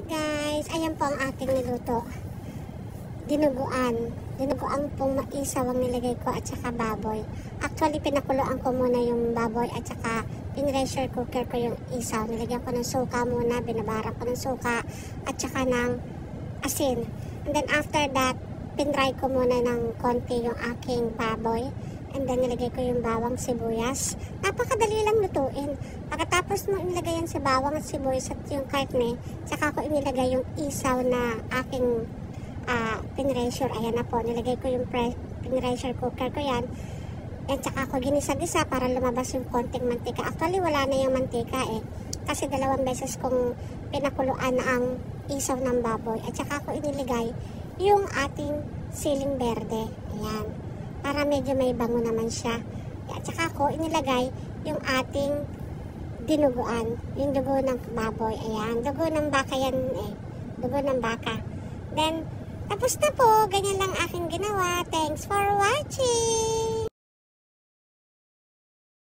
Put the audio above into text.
guys, ayan po ang ating niluto. Dinuguan. Dinuguan pong maisaw ang nilagay ko at saka baboy. Actually, pinakuluan ko muna yung baboy at saka in-pressure cooker ko yung isaw. Nilagyan ko ng suka muna, binabaran ko ng suka at saka ng asin. And then after that, pinry ko muna ng konti yung aking baboy. And then nilagay ko yung bawang sibuyas. Napakadali lang lutuin. Pagkatapos mo inilagay yan sa bawang at sibuyas at yung karne, saka ko inilagay yung isaw na aking pinressure. Ayan na po, nilagay ko yung pinressure cooker ko yan. At saka ko ginisa-gisa para lumabas yung konting mantika. Actually, wala na yung mantika eh. Kasi 2 beses kong pinakuluan ang isaw ng baboy. At saka ko iniligay yung ating siling berde. Ayan. Para medyo may bango naman siya. At saka ko inilagay yung ating dinuguan. Yung dugo ng baboy. Ayan. Dugo ng baka yan eh. Dugo ng baka. Then, tapos na po. Ganyan lang aking ginawa. Thanks for watching!